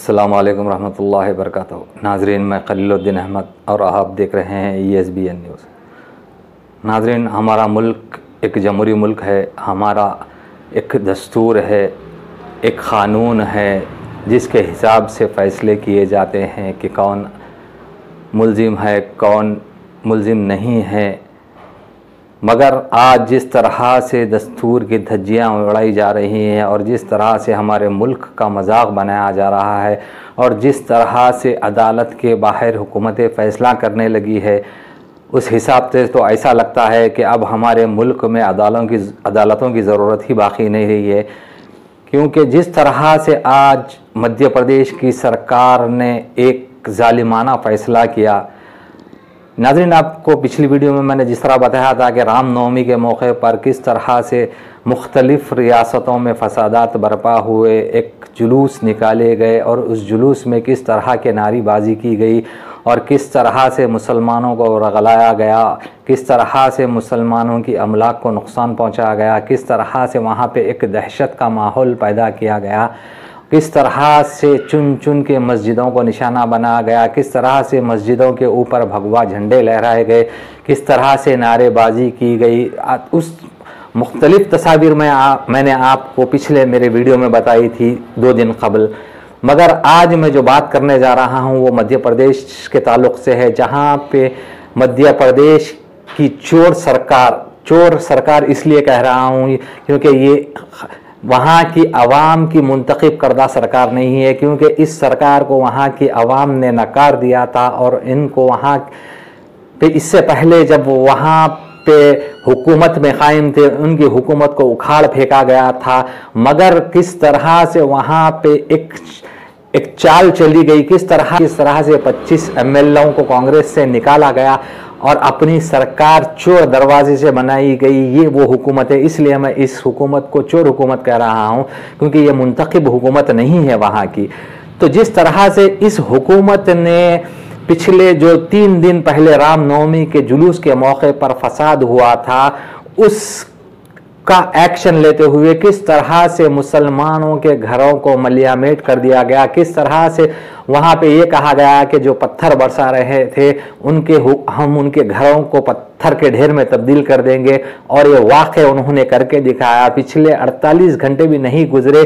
अस्सलामु अलैकुम रहमतुल्लाहि वबरकातुहू। नाज़रीन, मैं खलीलुद्दीन अहमद और आप देख रहे हैं ESBN न्यूज़। नाज़रीन, हमारा मुल्क एक जमहूरी मुल्क है, हमारा एक दस्तूर है, एक क़ानून है जिसके हिसाब से फ़ैसले किए जाते हैं कि कौन मुल्ज़िम है, कौन मुल्ज़िम नहीं है। मगर आज जिस तरह से दस्तूर की धज्जियाँ उड़ाई जा रही हैं और जिस तरह से हमारे मुल्क का मजाक बनाया जा रहा है और जिस तरह से अदालत के बाहर हुकूमतें फ़ैसला करने लगी है, उस हिसाब से तो ऐसा लगता है कि अब हमारे मुल्क में अदालतों की ज़रूरत ही बाकी नहीं रही है। क्योंकि जिस तरह से आज मध्य प्रदेश की सरकार ने एक ज़ालिमाना फ़ैसला किया। नाज़रीन, आपको पिछली वीडियो में मैंने जिस तरह बताया था कि रामनवमी के मौके पर किस तरह से मुख्तलिफ़ रियासतों में फसादात बरपा हुए, एक जुलूस निकाले गए और उस जुलूस में किस तरह के नारेबाजी की गई और किस तरह से मुसलमानों को रगलाया गया, किस तरह से मुसलमानों की अमलाक को नुकसान पहुंचाया गया, किस तरह से वहाँ पे एक दहशत का माहौल पैदा किया गया, किस तरह से चुन चुन के मस्जिदों को निशाना बनाया गया, किस तरह से मस्जिदों के ऊपर भगवा झंडे लहराए गए, किस तरह से नारेबाजी की गई। उस मुख्तलिफ़ तस्वीर में मैंने आपको पिछले मेरे वीडियो में बताई थी 2 दिन कबल। मगर आज मैं जो बात करने जा रहा हूँ वो मध्य प्रदेश के ताल्लुक़ से है, जहाँ पे मध्य प्रदेश की चोर सरकार इसलिए कह रहा हूँ क्योंकि ये वहाँ की आवाम की मुंतखब करदा सरकार नहीं है, क्योंकि इस सरकार को वहाँ की आवाम ने नकार दिया था और इनको वहाँ पे इससे पहले जब वो वहाँ पे हुकूमत में कायम थे उनकी हुकूमत को उखाड़ फेंका गया था। मगर किस तरह से वहाँ पे एक चाल चली गई, किस तरह से 25 MLAओं को कांग्रेस से निकाला गया और अपनी सरकार चोर दरवाजे से बनाई गई, ये वो हुकूमत है। इसलिए मैं इस हुकूमत को चोर हुकूमत कह रहा हूँ, क्योंकि ये मुंतखब हुकूमत नहीं है वहाँ की। तो जिस तरह से इस हुकूमत ने पिछले जो 3 दिन पहले रामनवमी के जुलूस के मौके पर फसाद हुआ था, उसका एक्शन लेते हुए किस तरह से मुसलमानों के घरों को मलियामेट कर दिया गया, किस तरह से वहाँ पे ये कहा गया कि जो पत्थर बरसा रहे थे हम उनके घरों को पत्थर के ढेर में तब्दील कर देंगे, और ये वाक़या उन्होंने करके दिखाया। पिछले 48 घंटे भी नहीं गुजरे,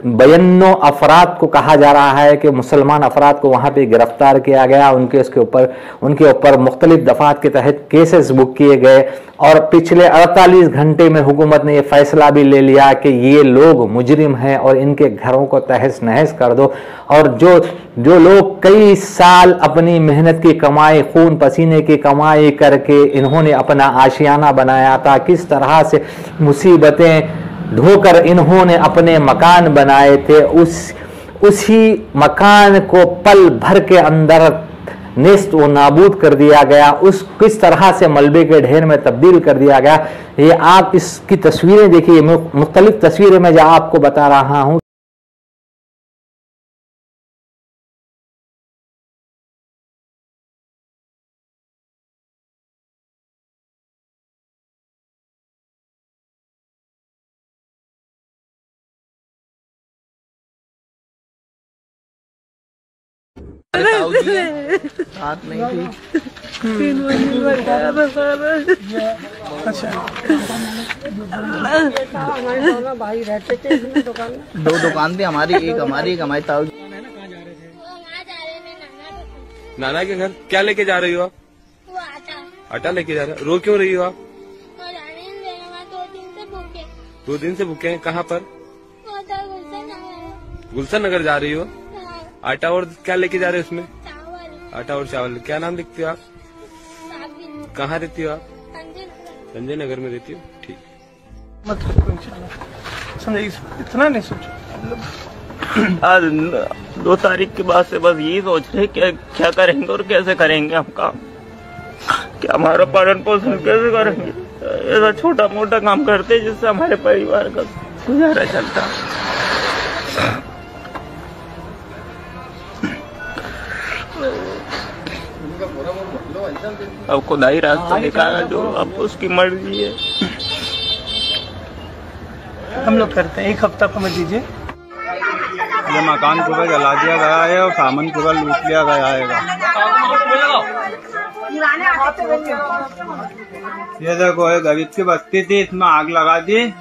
92 अफराद को कहा जा रहा है कि मुसलमान अफराद को वहाँ पे गिरफ्तार किया गया, उनके ऊपर मुख्तलिफ दफ़ात के तहत केसेस बुक किए गए। और पिछले 48 घंटे में हुकूमत ने ये फैसला भी ले लिया कि ये लोग मुजरिम हैं और इनके घरों को तहस नहस कर दो। और जो लोग कई साल अपनी मेहनत की कमाई, खून पसीने की कमाई करके इन्होंने अपना आशियाना बनाया था, किस तरह से मुसीबतें ढोकर इन्होंने अपने मकान बनाए थे, उसी मकान को पल भर के अंदर नेस्त व नाबूद कर दिया गया, किस तरह से मलबे के ढेर में तब्दील कर दिया गया। ये आप इसकी तस्वीरें देखिए, मुख्तलिफ तस्वीरें मैं जो आपको बता रहा हूँ। हाथ नहीं थी। अच्छा, भाई रहते थे इसमें दुकान में। 2 दुकान थी, हमारी एक हमारी ताऊ। नाना के घर क्या लेके जा रही हो आप? आटा लेके जा रहे हो। रो क्यों रही हो आप? 2 दिन से भूखे हैं। कहाँ पर? गुलशन नगर जा रही हो? आटा और क्या लेके जा रहे हो उसमें? आटा और चावल। क्या नाम लिखती हो आप? कहाँ रहती हो आप? संजय नगर में रहती हो। ठीक, समझे, इतना नहीं सोचो। आज 2 तारीख के बाद से बस यही सोच रहे क्या करेंगे और कैसे करेंगे हम काम, क्या हमारा पालन पोषण कैसे करेंगे। ऐसा छोटा मोटा काम करते जिससे हमारे परिवार का गुजारा चलता। अब खुदाई रास्ता दिखाएगा, जो अब उसकी मर्जी है। हम लोग करते हैं, 1 हफ्ता समय दीजिए। ये मकान पूरा जला दिया गया है और सामान पूरा लूट लिया गया है। ये देखो ये गरीब की बस्ती थी, इसमें आग लगा दी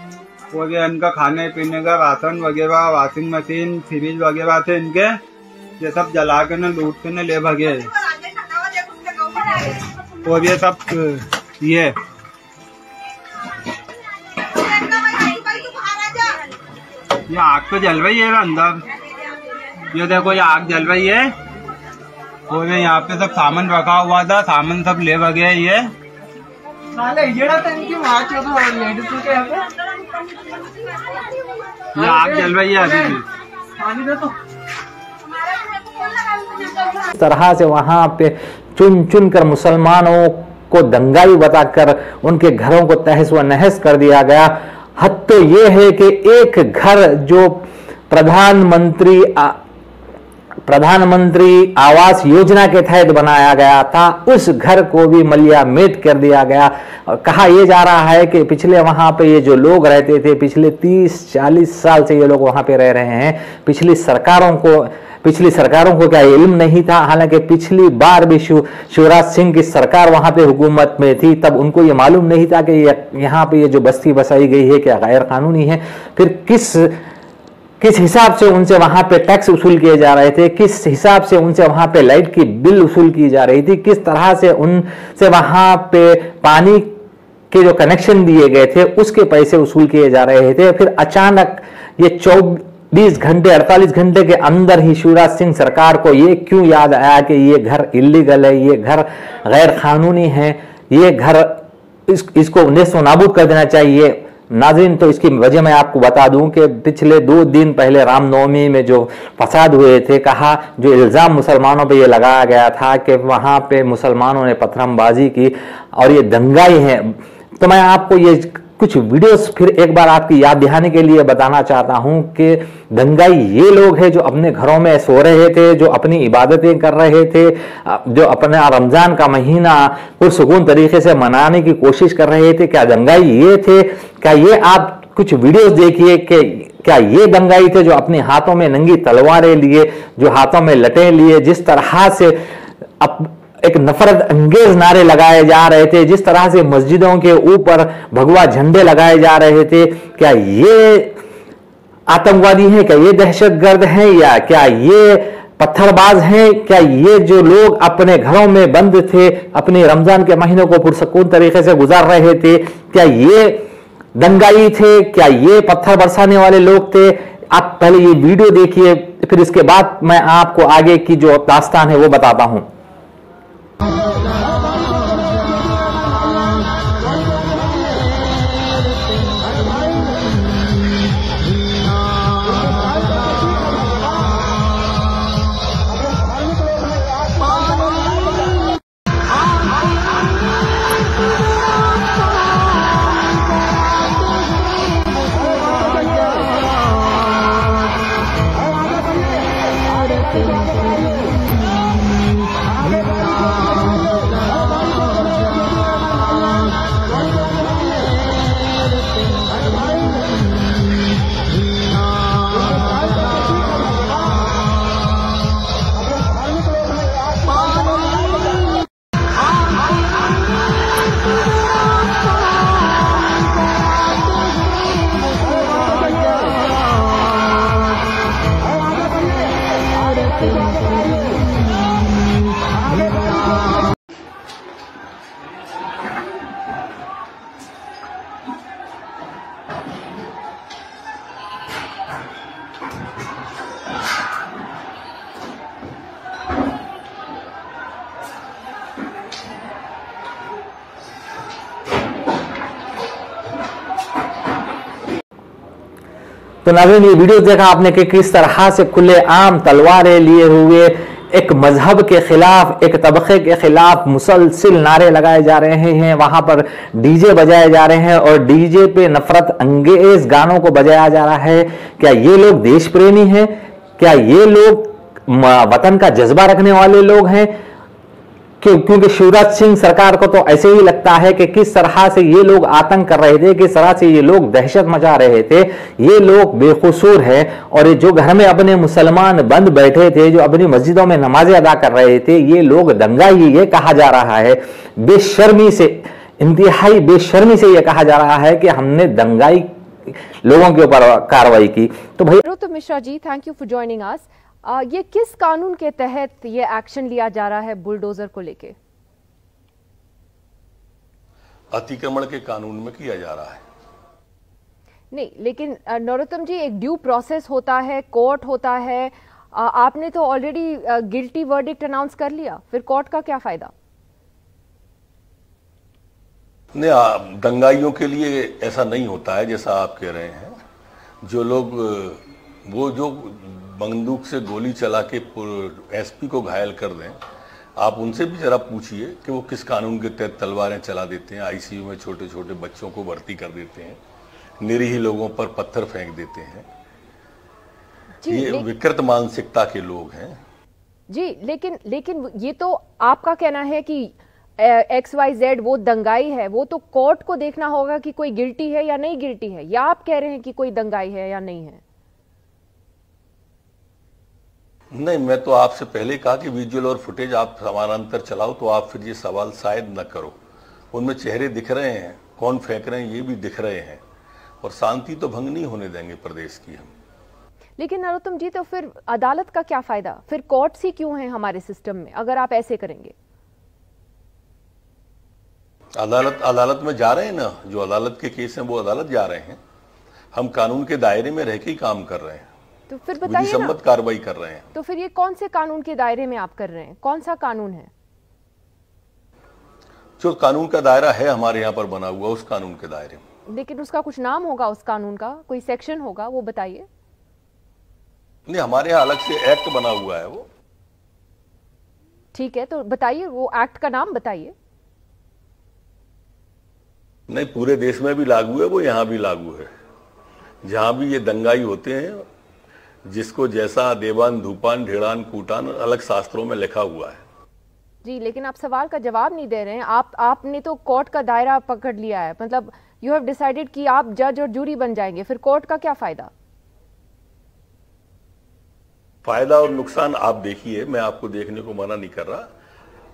और ये इनका खाने पीने का राशन वगैरह, वॉशिंग मशीन, फ्रिज वगैरह थे इनके, ये सब जला के न लूट के न ले भगे। और ये सब ये आग तो जल रही है अंदर, ये देखो ये आग जल रही है और ये यहाँ पे सब सामान रखा हुआ था, सामान सब ले भगे। ये आग जल रही है अभी भी। इस तरह से वहां पे चुन चुन कर मुसलमानों को दंगाई बताकर उनके घरों को तहस व नहस कर दिया गया। हद तो ये है कि एक घर जो प्रधानमंत्री आवास योजना के तहत बनाया गया था, उस घर को भी मलियामेट कर दिया गया। और कहा यह जा रहा है कि पिछले वहां पे ये जो लोग रहते थे, पिछले 30-40 साल से ये लोग वहां पे रह रहे हैं, पिछली सरकारों को क्या इल्म नहीं था? हालांकि पिछली बार भी शिवराज सिंह की सरकार वहां पे हुकूमत में थी, तब उनको ये मालूम नहीं था कि यहाँ पे ये जो बस्ती बसाई गई है क्या गैर कानूनी है। फिर किस हिसाब से उनसे वहां पे टैक्स वसूल किए जा रहे थे, किस हिसाब से उनसे वहां पे लाइट की बिल वसूल की जा रही थी, किस तरह से उनसे वहां पे पानी के जो कनेक्शन दिए गए थे उसके पैसे वसूल किए जा रहे थे। फिर अचानक ये 24 घंटे 48 घंटे के अंदर ही शिवराज सिंह सरकार को ये क्यों याद आया कि ये घर इलीगल है, ये घर गैर कानूनी है, ये घर इसको नेस्तो नाबूद कर देना चाहिए। नाज़रीन, तो इसकी वजह मैं आपको बता दूं कि पिछले 2 दिन पहले रामनवमी में जो फसाद हुए थे, कहा जो इल्ज़ाम मुसलमानों पे ये लगाया गया था कि वहां पे मुसलमानों ने पत्थरबाजी की और ये दंगाई है, तो मैं आपको ये कुछ वीडियोस फिर एक बार आपकी याद दिलाने के लिए बताना चाहता हूं कि दंगाई ये लोग हैं जो अपने घरों में सो रहे थे, जो अपनी इबादतें कर रहे थे, जो अपना रमजान का महीना पुरसुकून तरीके से मनाने की कोशिश कर रहे थे। क्या दंगाई ये थे? क्या ये आप कुछ वीडियोस देखिए कि क्या ये दंगाई थे जो अपने हाथों में नंगी तलवारें लिए, जो हाथों में लटें लिए, जिस तरह से एक नफरत अंगेज नारे लगाए जा रहे थे, जिस तरह से मस्जिदों के ऊपर भगवा झंडे लगाए जा रहे थे, क्या ये आतंकवादी हैं? क्या ये दहशतगर्द हैं? या क्या ये पत्थरबाज हैं? क्या ये जो लोग अपने घरों में बंद थे, अपने रमजान के महीनों को पुरसकून तरीके से गुजार रहे थे, क्या ये दंगाई थे? क्या ये पत्थर बरसाने वाले लोग थे? आप पहले ये वीडियो देखिए, फिर इसके बाद मैं आपको आगे की जो दास्तान है वो बताता हूं। तो नाज़रीन, ये वीडियो देखा आपने कि किस तरह से खुलेआम तलवारें लिए हुए एक मजहब के खिलाफ, एक तबके के खिलाफ मुसलसिल नारे लगाए जा रहे हैं। वहां पर डीजे बजाए जा रहे हैं और डीजे पे नफरत अंगेज गानों को बजाया जा रहा है। क्या ये लोग देश प्रेमी हैं? क्या ये लोग वतन का जज्बा रखने वाले लोग हैं? क्योंकि शिवराज सिंह सरकार को तो ऐसे ही लगता है कि किस तरह से ये लोग आतंक कर रहे थे, किस तरह से ये लोग दहशत मचा रहे थे, ये लोग बेकसूर है। और ये जो घर में अपने मुसलमान बंद बैठे थे, जो अपनी मस्जिदों में नमाजें अदा कर रहे थे, ये लोग दंगाई, ये कहा जा रहा है बेशर्मी से, इंतहाई बेशर्मी से ये कहा जा रहा है कि हमने दंगाई लोगों के ऊपर कार्रवाई की। तो भाई Narottam Mishra ji, thank you for joining us. ये किस कानून के तहत ये एक्शन लिया जा रहा है बुलडोजर को लेके? अतिक्रमण के कानून में किया जा रहा है। नहीं, लेकिन नरोत्तम जी, एक ड्यू प्रोसेस होता है, कोर्ट होता है। आपने तो ऑलरेडी गिल्टी वर्डिक्ट अनाउंस कर लिया, फिर कोर्ट का क्या फायदा? नहीं, दंगाइयों के लिए ऐसा नहीं होता है जैसा आप कह रहे हैं। जो लोग वो जो बंदूक से गोली चला के एसपी को घायल कर दें, आप उनसे भी जरा पूछिए कि वो किस कानून के तहत तलवारें चला देते हैं, आईसीयू में छोटे छोटे बच्चों को भर्ती कर देते हैं, निरीह लोगों पर पत्थर फेंक देते हैं। ये विकृत मानसिकता के लोग हैं जी। लेकिन ये तो आपका कहना है कि XYZ वो दंगाई है, वो तो कोर्ट को देखना होगा कि कोई गिल्टी है या नहीं गिल्टी है, या आप कह रहे हैं कि कोई दंगाई है या नहीं है? नहीं, मैं तो आपसे पहले कहा कि विजुअल और फुटेज आप समानांतर चलाओ, तो आप फिर ये सवाल शायद न करो। उनमें चेहरे दिख रहे हैं, कौन फेंक रहे हैं ये भी दिख रहे हैं, और शांति तो भंग नहीं होने देंगे प्रदेश की हम। लेकिन नरोत्तम जी, तो फिर अदालत का क्या फायदा? फिर कोर्ट्स ही क्यों हैं हमारे सिस्टम में अगर आप ऐसे करेंगे? अदालत में जा रहे हैं ना, जो अदालत के केस हैं वो अदालत जा रहे हैं। हम कानून के दायरे में रह के ही काम कर रहे हैं, तो फिर बताइए ना, कार्रवाई कर रहे हैं। तो फिर ये कौन से कानून के दायरे में आप कर रहे हैं? कौन सा कानून है? जो कानून का दायरा है हमारे यहाँ पर बना हुआ, उस कानून के दायरे में। लेकिन उसका कुछ नाम होगा, उस कानून का कोई सेक्शन होगा, वो बताइए। नहीं, हमारे यहाँ अलग से एक्ट बना हुआ है वो। ठीक है, तो बताइए वो एक्ट का नाम बताइए। नहीं, पूरे देश में भी लागू है वो, यहाँ भी लागू है। जहां भी ये दंगाई होते हैं, जिसको जैसा देवान धूपान ढेड़ान कूटान अलग शास्त्रों में लिखा हुआ है जी। लेकिन आप सवाल का जवाब नहीं दे रहे हैं। आपने तो कोर्ट का दायरा पकड़ लिया है, मतलब यू हैव डिसाइडेड कि आप जज और जूरी बन जाएंगे, फिर कोर्ट का क्या फायदा? फायदा और नुकसान आप देखिए, मैं आपको देखने को मना नहीं कर रहा,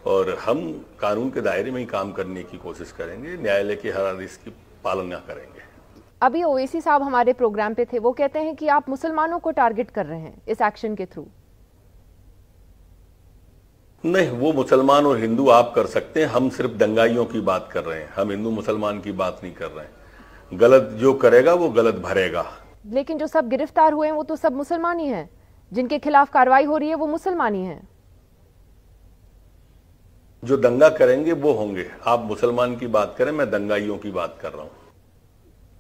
और हम कानून के दायरे में ही काम करने की कोशिश करेंगे, न्यायालय के हर आदेश की पालना करेंगे। अभी ओवैसी साहब हमारे प्रोग्राम पे थे, वो कहते हैं कि आप मुसलमानों को टारगेट कर रहे हैं इस एक्शन के थ्रू। नहीं, वो मुसलमान और हिंदू आप कर सकते हैं, हम सिर्फ दंगाइयों की बात कर रहे हैं, हम हिंदू मुसलमान की बात नहीं कर रहे हैं। गलत जो करेगा वो गलत भरेगा। लेकिन जो सब गिरफ्तार हुए हैं वो तो सब मुसलमान ही हैं, जिनके खिलाफ कार्रवाई हो रही है वो मुसलमान ही हैं। जो दंगा करेंगे वो होंगे। आप मुसलमान की बात करें, मैं दंगाइयों की बात कर रहा हूं।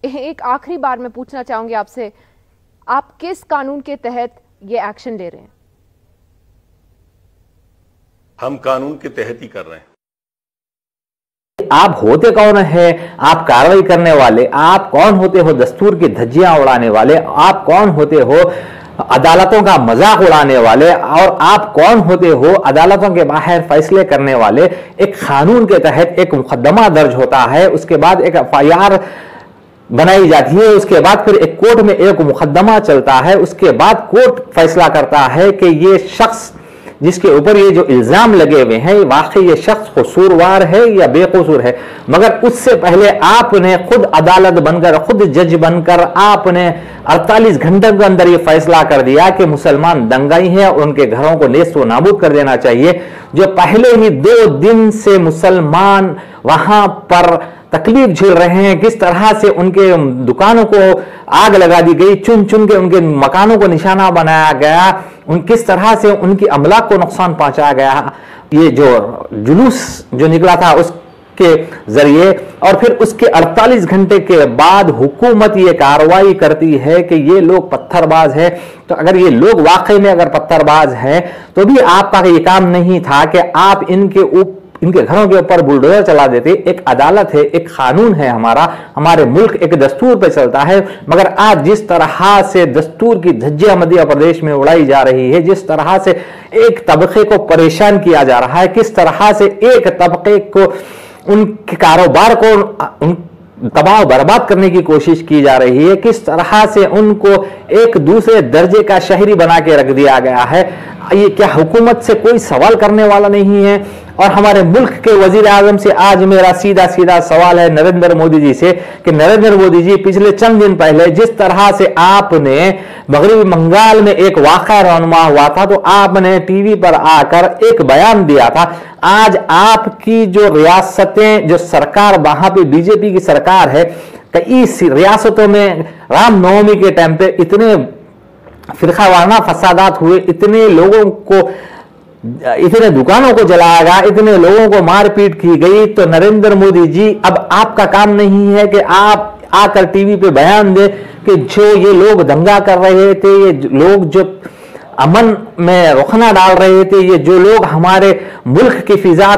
एक आखिरी बार मैं पूछना चाहूंगी आपसे, आप किस कानून के तहत ये एक्शन ले रहे हैं? हम कानून के तहत ही कर रहे हैं। आप होते कौन है? आप कार्रवाई करने वाले? आप कौन होते हो दस्तूर की धज्जियां उड़ाने वाले? आप कौन होते हो अदालतों का मजाक उड़ाने वाले? और आप कौन होते हो अदालतों के बाहर फैसले करने वाले? एक कानून के तहत एक मुकदमा दर्ज होता है, उसके बाद एक FIR बनाई जाती है, उसके बाद फिर एक कोर्ट में एक मुकदमा चलता है, उसके बाद कोर्ट फैसला करता है कि ये शख्स जिसके ऊपर ये जो इल्जाम लगे हुए हैं, वाकई ये शख्स कसूरवार है या बेकसूर है। मगर उससे पहले आपने खुद अदालत बनकर, खुद जज बनकर आपने 48 घंटे के अंदर ये फैसला कर दिया कि मुसलमान दंगाई हैं और उनके घरों को नेस्त व नाबूद कर देना चाहिए। जो पहले ही 2 दिन से मुसलमान वहां पर तकलीफ झेल रहे हैं, किस तरह से उनके दुकानों को आग लगा दी गई, चुन चुन के उनके मकानों को निशाना बनाया गया, किस तरह से उनकी अमलाक को नुकसान पहुंचाया गया, ये जो जुलूस जो निकला था उसके जरिए, और फिर उसके 48 घंटे के बाद हुकूमत ये कार्रवाई करती है कि ये लोग पत्थरबाज है। तो अगर ये लोग वाकई में अगर पत्थरबाज हैं, तो भी आपका ये काम नहीं था कि आप इनके ऊपर इनके घरों के ऊपर बुलडोजर चला देते। एक अदालत है, एक कानून है हमारा, हमारे मुल्क एक दस्तूर पे चलता है, मगर आज जिस तरह से दस्तूर की धज्जियां मध्य प्रदेश में उड़ाई जा रही है, जिस तरह से एक तबके को परेशान किया जा रहा है, किस तरह से एक तबके को उनके कारोबार को तबाह बर्बाद करने की कोशिश की जा रही है, किस तरह से उनको एक दूसरे दर्जे का शहरी बना के रख दिया गया है, ये क्या हुकूमत से कोई सवाल करने वाला नहीं है? और हमारे मुल्क के वजीर आजम से आज मेरा सीधा सीधा सवाल है नरेंद्र मोदी जी से कि नरेंद्र मोदी जी, पिछले चंद दिन पहले जिस तरह से आपने मगरबी बंगाल में एक वाक़या रौनमा हुआ था, तो आपने टीवी पर आकर एक बयान दिया था। आज आपकी जो रियासतें, जो सरकार वहां पे बीजेपी की सरकार है, कई रियासतों में रामनवमी के टाइम पे इतने फिरकावाराना फसादात हुए, इतने लोगों को, इतने दुकानों को जलाया गया, इतने लोगों को मारपीट की गई। तो नरेंद्र मोदी जी, अब आपका काम नहीं है कि आप आकर टीवी पे बयान दे कि जो ये लोग दंगा कर रहे थे, ये लोग जो अमन में रुखना डाल रहे थे, ये जो लोग हमारे मुल्क की फिजा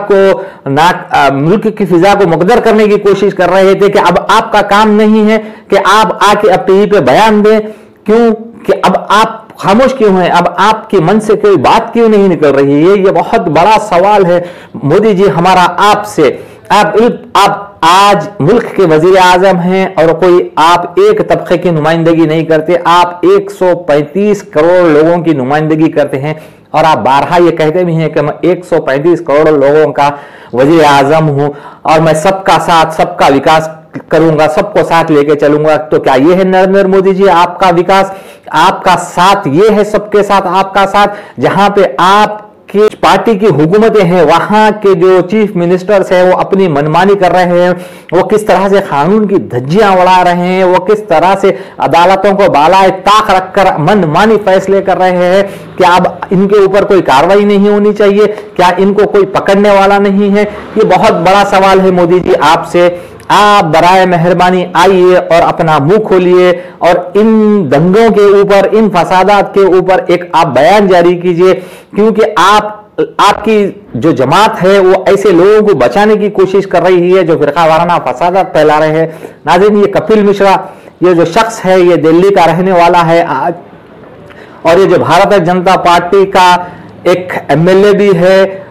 को मुकद्दर करने की कोशिश कर रहे थे, कि अब आपका काम नहीं है कि आप आके अब टीवी पे बयान दें। क्यों कि अब आप खामोश क्यों हैं? अब आपके मन से कोई बात क्यों नहीं निकल रही है? ये बहुत बड़ा सवाल है मोदी जी हमारा आपसे। आप आज मुल्क के वजीर आजम हैं और कोई आप एक तबके की नुमाइंदगी नहीं करते, आप 135 करोड़ लोगों की नुमाइंदगी करते हैं। और आप बारहा ये कहते भी हैं कि मैं 135 करोड़ लोगों का वजीर आजम हूं और मैं सबका साथ, सबका विकास करूंगा, सबको साथ लेके चलूंगा। तो क्या ये है नरेंद्र मोदी जी आपका विकास, आपका साथ? ये है सबके साथ आपका साथ? जहां पे आपकी पार्टी की हुकूमतें हैं, वहां के जो चीफ मिनिस्टर्स हैं वो अपनी मनमानी कर रहे हैं, वो किस तरह से कानून की धज्जियां उड़ा रहे हैं, वो किस तरह से अदालतों को बालाए ताक रखकर मनमानी फैसले कर रहे हैं। क्या अब इनके ऊपर कोई कार्रवाई नहीं होनी चाहिए? क्या इनको कोई पकड़ने वाला नहीं है? ये बहुत बड़ा सवाल है मोदी जी आपसे। आप बराए मेहरबानी आइए और अपना मुंह खोलिए और इन दंगों के ऊपर, इन फसादात के ऊपर एक आप बयान जारी कीजिए, क्योंकि आपकी जो जमात है वो ऐसे लोगों को बचाने की कोशिश कर रही है जो फिरकावाराना फसादात फैला रहे हैं। नाज़रीन, ये कपिल मिश्रा, ये जो शख्स है, ये दिल्ली का रहने वाला है आज, और ये जो भारतीय जनता पार्टी का एक एमएलए भी है,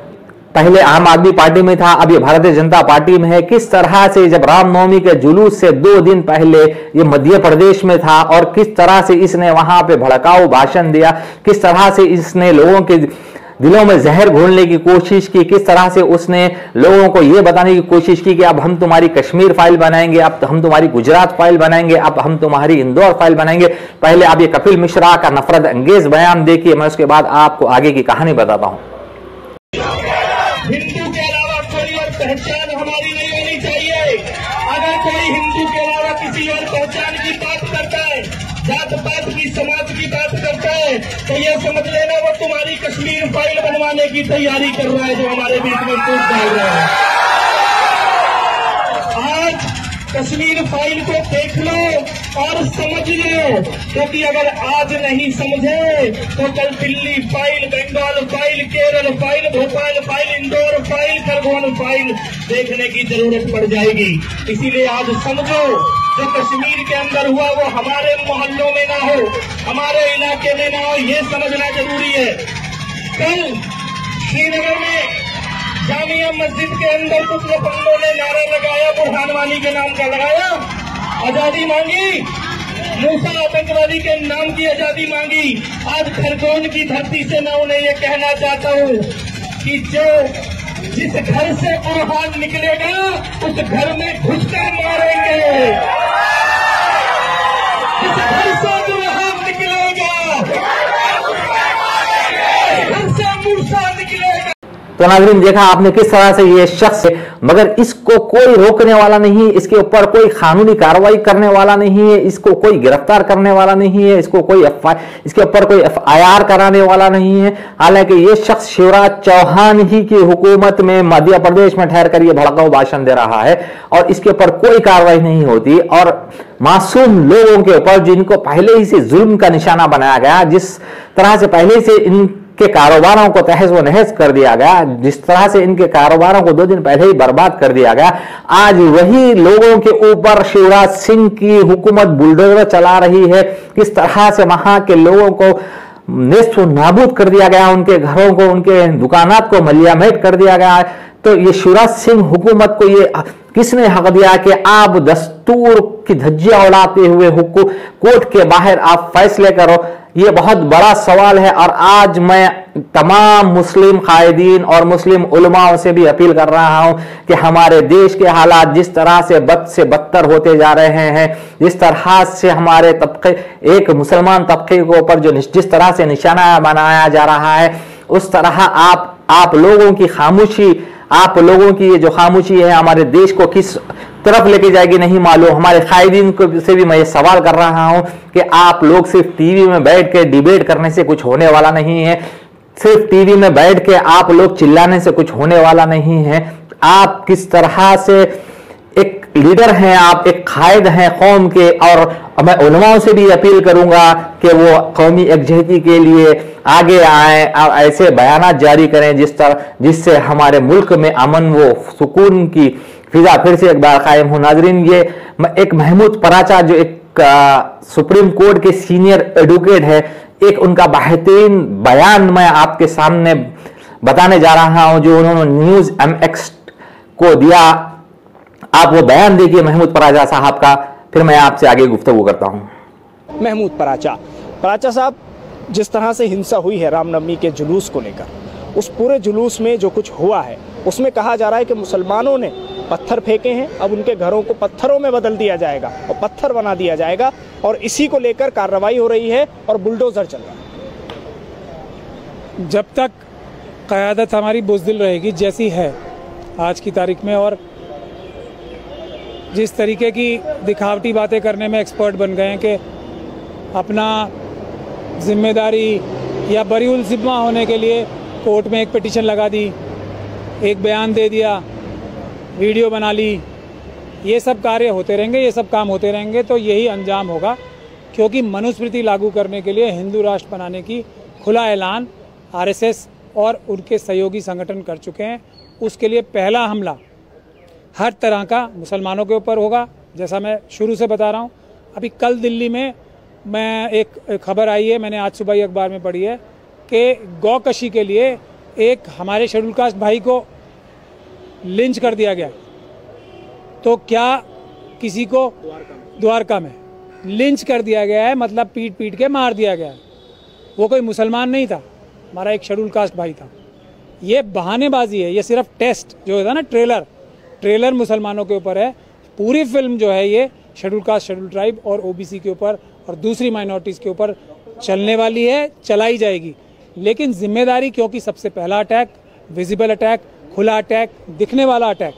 पहले आम आदमी पार्टी में था, अब ये भारतीय जनता पार्टी में है। किस तरह से जब रामनवमी के जुलूस से 2 दिन पहले ये मध्य प्रदेश में था और किस तरह से इसने वहां पे भड़काऊ भाषण दिया, किस तरह से इसने लोगों के दिलों में जहर घोलने की कोशिश की, किस तरह से उसने लोगों को यह बताने की कोशिश की कि अब हम तुम्हारी कश्मीर फाइल बनाएंगे, अब हम तुम्हारी गुजरात फाइल बनाएंगे, अब हम तुम्हारी इंदौर फाइल बनाएंगे। पहले आप ये कपिल मिश्रा का नफरत अंगेज बयान देखिए, मैं उसके बाद आपको आगे की कहानी बताता हूं। हिंदू के अलावा कोई और पहचान हमारी नहीं होनी चाहिए। अगर कोई हिंदू के अलावा किसी और पहचान की बात करता है, जात पात की, समाज की बात करता है, तो ये समझ लेना वो तुम्हारी कश्मीर फाइल बनवाने की तैयारी कर रहा है, जो हमारे बीच में टूट डाल रहा है। आज कश्मीर फाइल को देख लो और समझ लो, क्योंकि अगर आज नहीं समझे तो कल Delhi file, Bengal file, Kerala file, Bhopal file, Indore file, Khargone file देखने की जरूरत पड़ जाएगी। इसीलिए आज समझो, जो कश्मीर के अंदर हुआ वो हमारे मोहल्लों में ना हो, हमारे इलाके में ना हो, ये समझना जरूरी है। कल श्रीनगर में जामिया मस्जिद के अंदर कुछ लोगों ने नारा लगाया, बुरहान वानी के नाम का लगाया, आजादी मांगी, मूसा आतंकवादी के नाम की आजादी मांगी। आज खरगोन की धरती से मैं उन्हें ये कहना चाहता हूँ कि जिस घर से बुरहान निकलेगा उस घर में घुसकर मारेंगे। जिस घर से बुरहान निकलेगा घर से मूसा निकलेगा। तो नाज़रीन, देखा आपने किस तरह से ये शख्स, मगर इसको कोई रोकने वाला नहीं, इसके ऊपर कोई कानूनी कार्रवाई करने वाला नहीं है, इसको कोई गिरफ्तार करने वाला नहीं है, इसको कोई इसके ऊपर कोई FIR कराने वाला नहीं है। हालांकि ये शख्स शिवराज चौहान ही की हुकूमत में मध्य प्रदेश में ठहर कर ये भड़काऊ भाषण दे रहा है और इसके ऊपर कोई कार्रवाई नहीं होती। और मासूम लोगों के ऊपर जिनको पहले ही से जुल्म का निशाना बनाया गया, जिस तरह से पहले से इन के कारोबारों को तहस व नहस कर दिया गया, जिस तरह से इनके कारोबारों को 2 दिन पहले ही बर्बाद कर दिया गया, आज वही लोगों के ऊपर शिवराज सिंह की हुकूमत बुलडोजर चला रही है। किस तरह से वहां के लोगों को नेस्त नाबूद कर दिया गया, उनके घरों को, उनके दुकानात को मलियामेट कर दिया गया। तो ये शिवराज सिंह हुकूमत को ये किसने हक दिया कि आप दस्तूर की धज्जियां उड़ाते हुए कोर्ट के बाहर आप फैसले करो? ये बहुत बड़ा सवाल है। और आज मैं तमाम मुस्लिम कायदीन और मुस्लिम उलमाओं से भी अपील कर रहा हूं कि हमारे देश के हालात जिस तरह से बद से बदतर होते जा रहे हैं, जिस तरह से हमारे तबके, एक मुसलमान तबके के ऊपर जो जिस तरह से निशाना बनाया जा रहा है, उस तरह आप लोगों की खामोशी, आप लोगों की ये जो खामोशी है हमारे देश को किस तरफ लेके जाएगी नहीं मालूम। हमारे कायदीन को से भी मैं ये सवाल कर रहा हूं कि आप लोग सिर्फ टीवी में बैठ के डिबेट करने से कुछ होने वाला नहीं है, सिर्फ टीवी में बैठ के आप लोग चिल्लाने से कुछ होने वाला नहीं है। आप किस तरह से एक लीडर हैं, आप एक कायद हैं कौम के, और मैं उलमाओं से भी अपील करूंगा कि वो कौमी यकजहती के लिए आगे आए, ऐसे बयानात जारी करें जिससे हमारे मुल्क में अमन व सुकून की फिजा फिर से एक बार कायम हो। नाजरीन, ये एक महमूद पराचा जो एक सुप्रीम कोर्ट के सीनियर एडवोकेट है, एक उनका बेहतरीन बयान मैं आपके सामने बताने जा रहा हूं जो उन्होंने न्यूज MX को दिया। आप वो बयान देखिए महमूद पराचा साहब का, फिर मैं आपसे आगे गुफ्तगू करता हूं। महमूद पराचा साहब, जिस तरह से हिंसा हुई है रामनवमी के जुलूस को लेकर, उस पूरे जुलूस में जो कुछ हुआ है उसमें कहा जा रहा है कि मुसलमानों ने पत्थर फेंके हैं, अब उनके घरों को पत्थरों में बदल दिया जाएगा और पत्थर बना दिया जाएगा, और इसी को लेकर कार्रवाई हो रही है और बुलडोजर चल रहा है। जब तक क़यादत हमारी बुज़दिल रहेगी जैसी है आज की तारीख में, और जिस तरीके की दिखावटी बातें करने में एक्सपर्ट बन गए हैं कि अपना जिम्मेदारी या बरीउल ज़िम्मा होने के लिए कोर्ट में एक पिटीशन लगा दी, एक बयान दे दिया, वीडियो बना ली, ये सब कार्य होते रहेंगे, ये सब काम होते रहेंगे तो यही अंजाम होगा। क्योंकि मनुस्मृति लागू करने के लिए हिंदू राष्ट्र बनाने की खुला ऐलान RSS और उनके सहयोगी संगठन कर चुके हैं। उसके लिए पहला हमला हर तरह का मुसलमानों के ऊपर होगा, जैसा मैं शुरू से बता रहा हूँ। अभी कल दिल्ली में मैं एक खबर आई है, मैंने आज सुबह ही अखबार में पढ़ी है कि गौकशी के लिए एक हमारे शेड्यूल कास्ट भाई को लिंच कर दिया गया। तो क्या किसी को द्वारका में लिंच कर दिया गया है, मतलब पीट पीट के मार दिया गया है। वो कोई मुसलमान नहीं था, हमारा एक शेड्यूल कास्ट भाई था। ये बहानेबाजी है, ये सिर्फ टेस्ट जो होता है ना, ट्रेलर मुसलमानों के ऊपर है। पूरी फिल्म जो है ये शेड्यूल कास्ट, शेड्यूल ट्राइब और OBC के ऊपर और दूसरी माइनॉरिटीज़ के ऊपर चलने वाली है, चलाई जाएगी। लेकिन जिम्मेदारी, क्योंकि सबसे पहला अटैक, विजिबल अटैक, खुला अटैक, दिखने वाला अटैक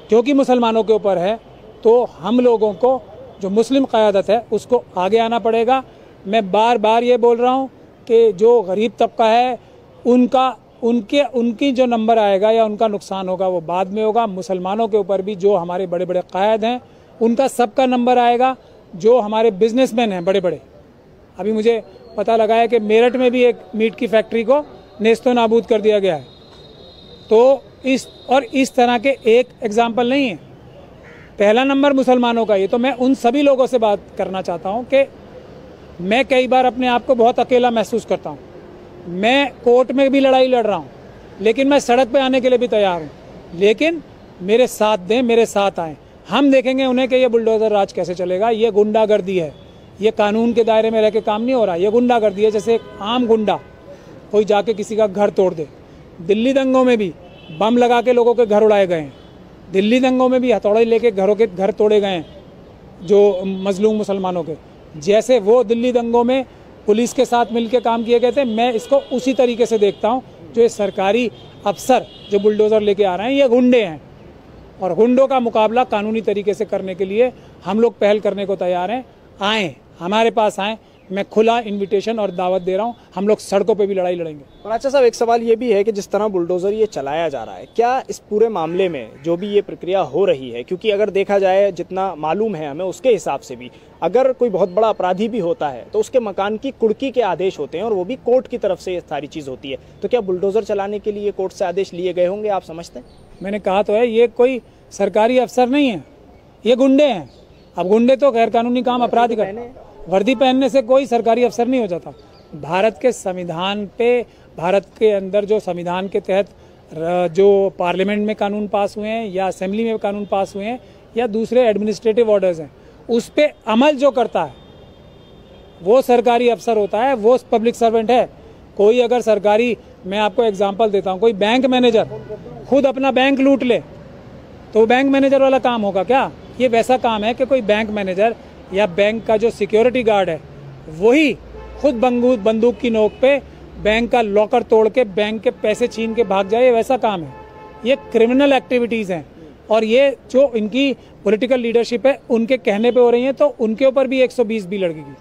क्योंकि मुसलमानों के ऊपर है, तो हम लोगों को जो मुस्लिम क़यादत है उसको आगे आना पड़ेगा। मैं बार बार ये बोल रहा हूँ कि जो गरीब तबका है उनकी जो नंबर आएगा या उनका नुकसान होगा वो बाद में होगा। मुसलमानों के ऊपर भी जो हमारे बड़े बड़े कायद हैं उनका सबका नंबर आएगा। जो हमारे बिजनेसमैन हैं बड़े बड़े, अभी मुझे पता लगा है कि मेरठ में भी एक मीट की फैक्ट्री को नेस्तो नाबूद कर दिया गया है। तो इस तरह के एक एग्जाम्पल नहीं है, पहला नंबर मुसलमानों का। ये तो मैं उन सभी लोगों से बात करना चाहता हूँ कि मैं कई बार अपने आप को बहुत अकेला महसूस करता हूँ। मैं कोर्ट में भी लड़ाई लड़ रहा हूँ, लेकिन मैं सड़क पे आने के लिए भी तैयार हूँ। लेकिन मेरे साथ दें, मेरे साथ आएँ, हम देखेंगे उन्हें कि ये बुलडोज़र राज कैसे चलेगा। ये गुंडागर्दी है, ये कानून के दायरे में रह के काम नहीं हो रहा, ये गुंडागर्दी है। जैसे एक आम गुंडा कोई जाके किसी का घर तोड़ दे। दिल्ली दंगों में भी बम लगा के लोगों के घर उड़ाए गए हैं, दिल्ली दंगों में भी हथौड़े लेके घरों के घर तोड़े गए हैं जो मजलूम मुसलमानों के। जैसे वो दिल्ली दंगों में पुलिस के साथ मिलकर काम किए गए थे, मैं इसको उसी तरीके से देखता हूँ। जो ये सरकारी अफसर जो बुलडोज़र लेके आ रहे हैं, ये गुंडे हैं, और गुंडों का मुकाबला कानूनी तरीके से करने के लिए हम लोग पहल करने को तैयार हैं। आएँ, हमारे पास आएँ, मैं खुला इनविटेशन और दावत दे रहा हूँ, हम लोग सड़कों पे भी लड़ाई लड़ेंगे। प्राचा साहब, एक सवाल ये भी है कि जिस तरह बुलडोजर ये चलाया जा रहा है, क्या इस पूरे मामले में जो भी ये प्रक्रिया हो रही है, क्योंकि अगर देखा जाए जितना मालूम है हमें उसके हिसाब से भी अगर कोई बहुत बड़ा अपराधी भी होता है तो उसके मकान की कुर्की के आदेश होते हैं और वो भी कोर्ट की तरफ से ये सारी चीज़ होती है, तो क्या बुलडोजर चलाने के लिए कोर्ट से आदेश लिए गए होंगे, आप समझते हैं? मैंने कहा तो है, ये कोई सरकारी अफसर नहीं है, ये गुंडे हैं। अब गुंडे तो गैर कानूनी काम अपराध कर, वर्दी पहनने से कोई सरकारी अफसर नहीं हो जाता। भारत के संविधान पे, भारत के अंदर जो संविधान के तहत जो पार्लियामेंट में कानून पास हुए हैं या असेंबली में कानून पास हुए हैं या दूसरे एडमिनिस्ट्रेटिव ऑर्डर्स हैं, उस पे अमल जो करता है वो सरकारी अफसर होता है, वो पब्लिक सर्वेंट है। कोई अगर सरकारी, मैं आपको एग्जांपल देता हूँ, कोई बैंक मैनेजर खुद अपना बैंक लूट ले तो वो बैंक मैनेजर वाला काम होगा क्या? ये वैसा काम है कि कोई बैंक मैनेजर या बैंक का जो सिक्योरिटी गार्ड है वही खुद बंदूक की नोक पे बैंक का लॉकर तोड़ के बैंक के पैसे छीन के भाग जाए, वैसा काम है। ये क्रिमिनल एक्टिविटीज़ हैं और ये जो इनकी पॉलिटिकल लीडरशिप है उनके कहने पे हो रही हैं, तो उनके ऊपर भी 120 बी लगेगी।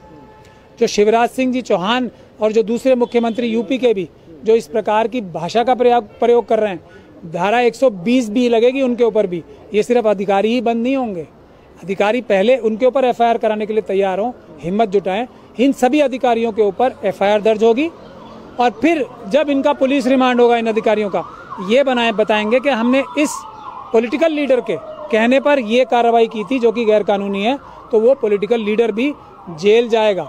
जो शिवराज सिंह जी चौहान और जो दूसरे मुख्यमंत्री यूपी के भी जो इस प्रकार की भाषा का प्रयोग कर रहे हैं, धारा 120 बी लगेगी उनके ऊपर भी। ये सिर्फ अधिकारी ही बंद नहीं होंगे, अधिकारी पहले उनके ऊपर एफआईआर कराने के लिए तैयार हों, हिम्मत जुटाएं। इन सभी अधिकारियों के ऊपर एफआईआर दर्ज होगी और फिर जब इनका पुलिस रिमांड होगा इन अधिकारियों का, ये बताएंगे कि हमने इस पॉलिटिकल लीडर के कहने पर ये कार्रवाई की थी जो कि गैर कानूनी है, तो वो पॉलिटिकल लीडर भी जेल जाएगा।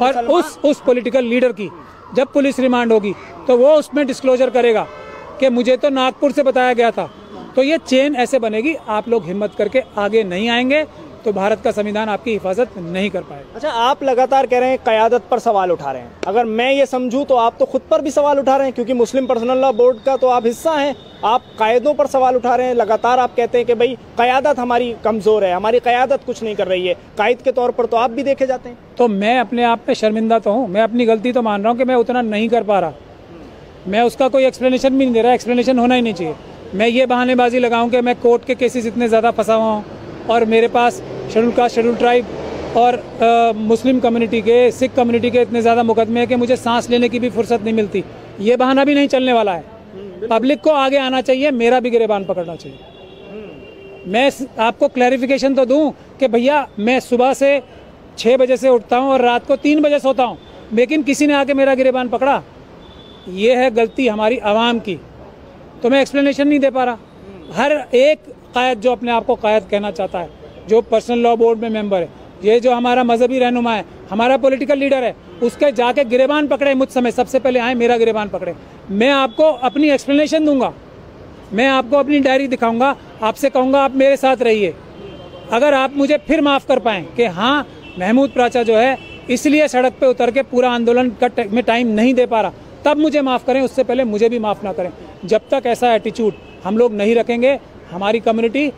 और उस पॉलिटिकल लीडर की जब पुलिस रिमांड होगी तो वो उसमें डिस्क्लोजर करेगा कि मुझे तो नागपुर से बताया गया था। तो ये चेन ऐसे बनेगी, आप लोग हिम्मत करके आगे नहीं आएंगे तो भारत का संविधान आपकी हिफाजत नहीं कर पाएगा। अच्छा, आप लगातार कह रहे हैं क़यादत पर सवाल उठा रहे हैं, अगर मैं ये समझूं तो आप तो खुद पर भी सवाल उठा रहे हैं, क्योंकि मुस्लिम पर्सनल लॉ बोर्ड का तो आप हिस्सा हैं, आप कायदों पर सवाल उठा रहे हैं। लगातार आप कहते हैं कि भाई क़यादत हमारी कमज़ोर है, हमारी क़यादत कुछ नहीं कर रही है, कायद के तौर पर तो आप भी देखे जाते हैं। तो मैं अपने आप में शर्मिंदा तो हूँ, मैं अपनी गलती तो मान रहा हूँ कि मैं उतना नहीं कर पा रहा, मैं उसका कोई एक्सप्लेनेशन भी नहीं दे रहा, एक्सप्लेनेशन होना ही नहीं चाहिए। मैं ये बहानेबाजी लगाऊं कि मैं कोर्ट के केसेस इतने ज़्यादा फंसा हुआ हूँ और मेरे पास शेड्यूल कास्ट, शेड्यूल ट्राइब और मुस्लिम कम्युनिटी के, सिख कम्युनिटी के इतने ज़्यादा मुकदमे हैं कि मुझे सांस लेने की भी फुर्सत नहीं मिलती। ये बहाना भी नहीं चलने वाला है। पब्लिक को आगे आना चाहिए, मेरा भी गिरेबान पकड़ना चाहिए। मैं आपको क्लैरिफिकेशन तो दूं कि भैया मैं सुबह से 6 बजे से उठता हूं और रात को 3 बजे सोता हूं, लेकिन किसी ने आके मेरा गिरेबान पकड़ा। ये है गलती हमारी आवाम की, तो मैं एक्सप्लेनेशन नहीं दे पा रहा। हर एक कायद जो अपने आप को कायद कहना चाहता है, जो पर्सनल लॉ बोर्ड में मेंबर है, ये जो हमारा मजहबी रहनुमा है, हमारा पॉलिटिकल लीडर है, उसके जाके गिरेबान पकड़े मुझ समय, सबसे पहले आए मेरा गिरेबान पकड़े। मैं आपको अपनी एक्सप्लेनेशन दूंगा, मैं आपको अपनी डायरी दिखाऊंगा, आपसे कहूँगा आप मेरे साथ रहिए। अगर आप मुझे फिर माफ़ कर पाएँ कि हाँ महमूद प्राचा जो है इसलिए सड़क पे उतर के पूरा आंदोलन का में टाइम नहीं दे पा रहा, तब मुझे माफ़ करें, उससे पहले मुझे भी माफ़ ना करें। जब तक ऐसा एटीट्यूड हम लोग नहीं रखेंगे, हमारी कम्युनिटी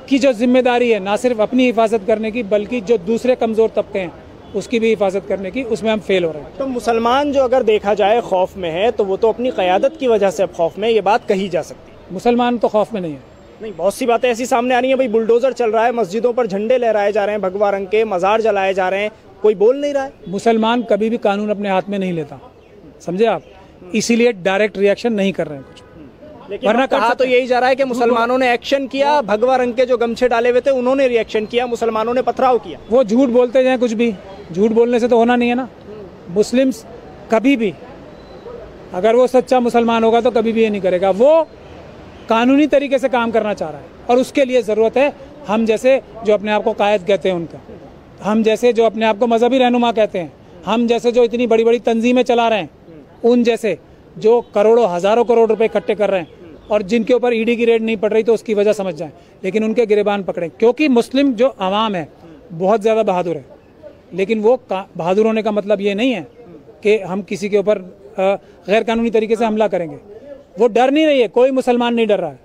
की जो जिम्मेदारी है ना सिर्फ अपनी हिफाजत करने की, बल्कि जो दूसरे कमज़ोर तबके हैं उसकी भी हिफाजत करने की, उसमें हम फेल हो रहे हैं। तो मुसलमान जो अगर देखा जाए खौफ में है, तो वो तो अपनी क़यादत की वजह से अब खौफ में, ये बात कही जा सकती है। मुसलमान तो खौफ में नहीं है। नहीं, बहुत सी बातें ऐसी सामने आ रही हैं, भाई बुलडोजर चल रहा है, मस्जिदों पर झंडे लहराए जा रहे हैं, भगवा रंग के मज़ार जलाए जा रहे हैं, कोई बोल नहीं रहा है। मुसलमान कभी भी कानून अपने हाथ में नहीं लेता, समझे आप, इसीलिए डायरेक्ट रिएक्शन नहीं कर रहे हैं कुछ। लेकिन वरना कहा तो यही जा रहा है कि मुसलमानों ने एक्शन किया, भगवा रंग के जो गमछे डाले हुए थे उन्होंने रिएक्शन किया, मुसलमानों ने पथराव किया। वो झूठ बोलते जाए, कुछ भी झूठ बोलने से तो होना नहीं है ना। मुस्लिम्स कभी भी, अगर वो सच्चा मुसलमान होगा तो कभी भी ये नहीं करेगा। वो कानूनी तरीके से काम करना चाह रहा है और उसके लिए ज़रूरत है हम जैसे जो अपने आप को कायद कहते हैं उनका, हम जैसे जो अपने आप को मजहबी रहनुमा कहते हैं, हम जैसे जो इतनी बड़ी बड़ी तंजीमें चला रहे हैं, उन जैसे जो करोड़ों हज़ारों करोड़ रुपए इकट्ठे कर रहे हैं और जिनके ऊपर ईडी की रेड नहीं पड़ रही, तो उसकी वजह समझ जाएं, लेकिन उनके गिरेबान पकड़ें। क्योंकि मुस्लिम जो आवाम है बहुत ज़्यादा बहादुर है, लेकिन वो बहादुर होने का मतलब ये नहीं है कि हम किसी के ऊपर गैर कानूनी तरीके से हमला करेंगे। वो डर नहीं रही है, कोई मुसलमान नहीं डर रहा है।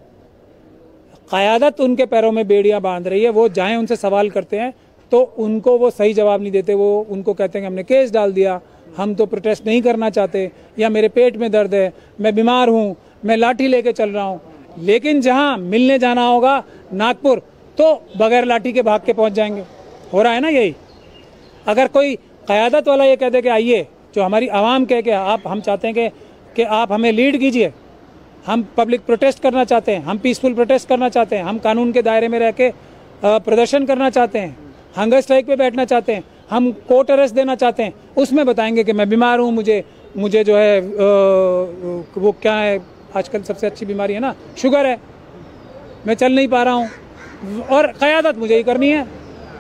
क़यादत उनके पैरों में बेड़ियां बांध रही है। वो जाएं, उनसे सवाल करते हैं तो उनको वो सही जवाब नहीं देते। वो उनको कहते हैं कि हमने केस डाल दिया, हम तो प्रोटेस्ट नहीं करना चाहते, या मेरे पेट में दर्द है, मैं बीमार हूँ, मैं लाठी लेके चल रहा हूँ। लेकिन जहाँ मिलने जाना होगा नागपुर, तो बगैर लाठी के भाग के पहुँच जाएंगे। हो रहा है ना यही। अगर कोई क़यादत वाला ये कह दे कि आइए, जो हमारी आवाम कह के हम चाहते हैं कि आप हमें लीड कीजिए, हम पब्लिक प्रोटेस्ट करना चाहते हैं, हम पीसफुल प्रोटेस्ट करना चाहते हैं, हम कानून के दायरे में रह के प्रदर्शन करना चाहते हैं, हंगर स्ट्राइक पे बैठना चाहते हैं, हम कोर्ट अरेस्ट देना चाहते हैं, उसमें बताएंगे कि मैं बीमार हूँ, मुझे जो है वो क्या है आजकल सबसे अच्छी बीमारी है ना, शुगर है, मैं चल नहीं पा रहा हूँ और क़यादत मुझे ही करनी है,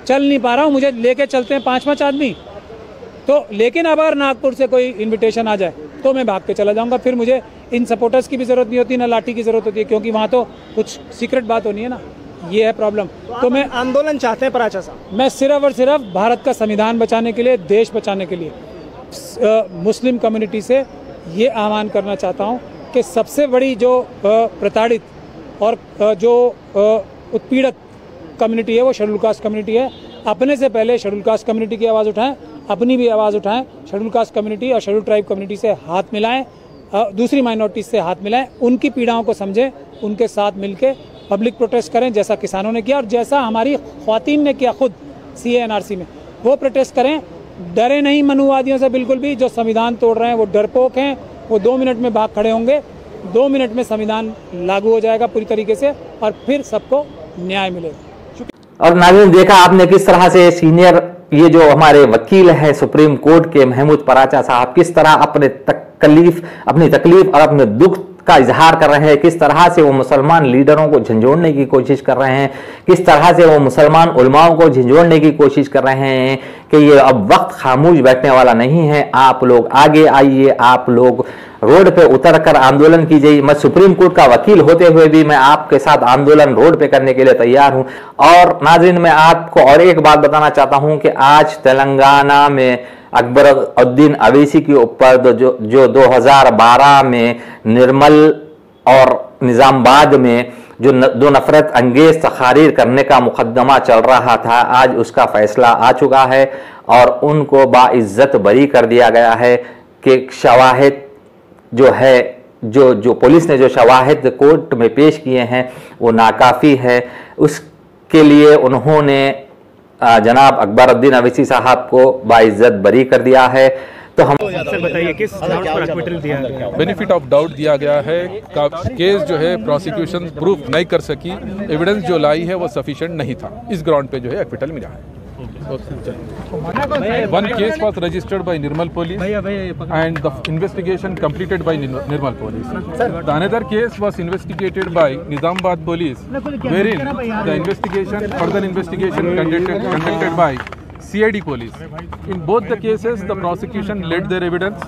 चल नहीं पा रहा हूँ, मुझे लेके चलते हैं 5-5 आदमी तो। लेकिन अगर नागपुर से कोई इनविटेशन आ जाए तो मैं भाग के चला जाऊँगा, फिर मुझे इन सपोर्टर्स की भी ज़रूरत नहीं होती, ना लाठी की ज़रूरत होती है, क्योंकि वहाँ तो कुछ सीक्रेट बात होनी है ना, ये है प्रॉब्लम। तो मैं आंदोलन चाहते हैं पराचा साहब, मैं सिर्फ और सिर्फ भारत का संविधान बचाने के लिए, देश बचाने के लिए मुस्लिम कम्युनिटी से ये आह्वान करना चाहता हूँ कि सबसे बड़ी जो प्रताड़ित और जो उत्पीड़ित कम्युनिटी है वो शेड्यूल कास्ट कम्युनिटी है। अपने से पहले शेड्यूल कास्ट कम्युनिटी की आवाज़ उठाएं, अपनी भी आवाज़ उठाएं, शेड्यूल कास्ट कम्युनिटी और शेड्यूल ट्राइब कम्युनिटी से हाथ मिलाएं, दूसरी माइनॉरिटीज से हाथ मिलाएं, उनकी पीड़ाओं को समझें, उनके साथ मिलके पब्लिक प्रोटेस्ट करें जैसा किसानों ने किया और जैसा हमारी ख्वातीन ने किया खुद CA/NRC में, वो प्रोटेस्ट करें। डरे नहीं मनुवादियों से बिल्कुल भी, जो संविधान तोड़ रहे हैं वो डरपोक हैं, वो 2 मिनट में भाग खड़े होंगे, 2 मिनट में संविधान लागू हो जाएगा पूरी तरीके से और फिर सबको न्याय मिलेगा। और नाज़रीन, देखा आपने किस तरह से सीनियर ये जो हमारे वकील हैं सुप्रीम कोर्ट के महमूद पराचा साहब किस तरह अपनी तकलीफ और अपने दुख का इजहार कर रहे हैं, किस तरह से वो मुसलमान लीडरों को झंझोड़ने की कोशिश कर रहे हैं, किस तरह से वो मुसलमान उलमाओं को झंझोड़ने की कोशिश कर रहे हैं कि ये अब वक्त खामोश बैठने वाला नहीं है, आप लोग आगे आइए, आप लोग रोड पे उतर कर आंदोलन कीजिए। मैं सुप्रीम कोर्ट का वकील होते हुए भी मैं आपके साथ आंदोलन रोड पे करने के लिए तैयार हूं। और नाज़रीन, मैं आपको और एक बात बताना चाहता हूं कि आज तेलंगाना में अकबरुद्दीन अवैसी के ऊपर जो 2012 में निर्मल और निजामाबाद में जो 2 नफरत अंगेज तकारीर करने का मुकदमा चल रहा था, आज उसका फैसला आ चुका है और उनको बाइज्जत बरी कर दिया गया है कि शवाहिद जो है, जो पुलिस ने जो शवाहिद कोर्ट में पेश किए हैं वो नाकाफ़ी है। उसके लिए उन्होंने जनाब अकबरुद्दीन अवैसी साहब को बाइज्जत बरी कर दिया है। तो हम बताइए किस ग्राउंड पर एक्विटल दिया गया? बेनिफिट ऑफ डाउट दिया गया है। केस जो है प्रोसिक्यूशन प्रूफ नहीं कर सकी, एविडेंस जो लाई है वो सफिशिएंट नहीं था, इस ग्राउंड पे जो है एक्विटल मिला है। One case was registered by Nirmal police and the investigation completed by Nirmal police. The another case was investigated by Nizamabad police, wherein the further investigation conducted by CID police. In both the cases, the prosecution led their evidence,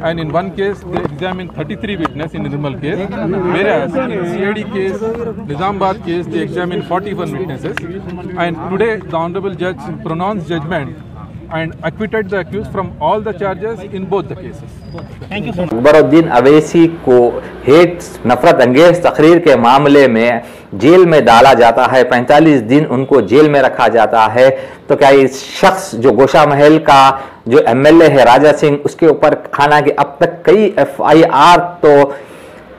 and in one case they examined 33 witnesses in Nirmal case, whereas in CID case, Nizamabad case, they examined 41 witnesses. And today, the Honorable Judge pronounced judgment and acquitted the accused from all the charges in both the cases. Thank you so much. Akbaruddin Owaisi को hate नफरत अंगेज तकरीर के मामले में jail में डाला जाता है, 45 दिन उनको जेल में रखा जाता है। तो क्या इस शख्स जो गोशा महल का जो MLA है राजा सिंह, उसके ऊपर हालांकि अब तक कई FIR तो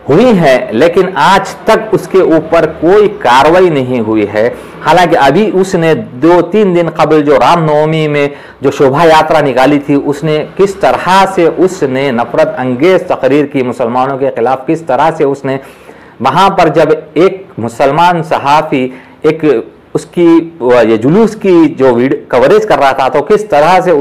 हुई है लेकिन आज तक उसके ऊपर कोई कार्रवाई नहीं हुई है। हालांकि अभी उसने 2-3 दिन कबल जो रामनवमी में जो शोभा यात्रा निकाली थी, उसने किस तरह से उसने नफरत अंगेज तकरीर की मुसलमानों के खिलाफ, किस तरह से उसने वहाँ पर जब एक मुसलमान सहाफ़ी एक उसकी ये जुलूस की जो कवरेज कर रहा था, तो किस तरह से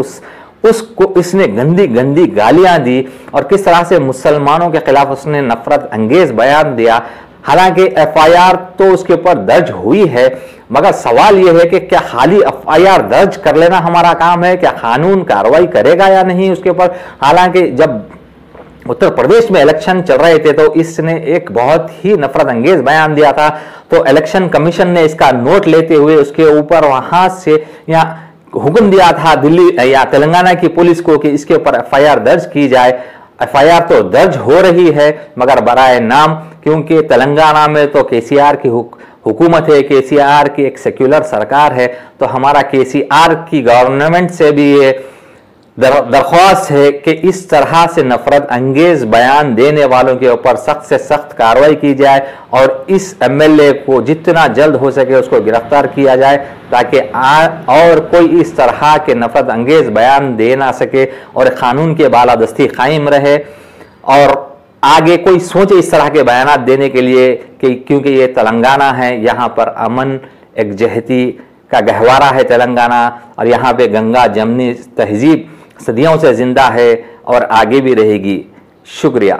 उसको इसने गंदी गंदी गालियां दी और किस तरह से मुसलमानों के खिलाफ उसने नफरत अंगेज बयान दिया। हालांकि FIR तो उसके ऊपर दर्ज हुई है, मगर सवाल यह है कि क्या खाली FIR दर्ज कर लेना हमारा काम है, क्या कानून कार्रवाई करेगा या नहीं उसके ऊपर। हालांकि जब उत्तर प्रदेश में इलेक्शन चल रहे थे तो इसने एक बहुत ही नफरत अंगेज बयान दिया था, तो इलेक्शन कमीशन ने इसका नोट लेते हुए उसके ऊपर वहां से या हुक्म दिया था दिल्ली या तेलंगाना की पुलिस को कि इसके ऊपर FIR दर्ज की जाए। FIR तो दर्ज हो रही है मगर बराए नाम, क्योंकि तेलंगाना में तो KCR की हुकूमत है, KCR की एक सेक्युलर सरकार है, तो हमारा KCR की गवर्नमेंट से भी ये दरख्वास्त है कि इस तरह से नफरत अंगेज बयान देने वालों के ऊपर सख्त से सख्त कार्रवाई की जाए और इस एमएलए को जितना जल्द हो सके उसको गिरफ्तार किया जाए, ताकि और कोई इस तरह के नफरत अंगेज बयान दे ना सके और कानून के बालादस्ती कायम रहे और आगे कोई सोचे इस तरह के बयान देने के लिए कि क्योंकि ये तेलंगाना है, यहाँ पर अमन एकजहती का गहवारा है तेलंगाना, और यहाँ पे गंगा जमनी तहजीब सदियों से जिंदा है और आगे भी रहेगी। शुक्रिया।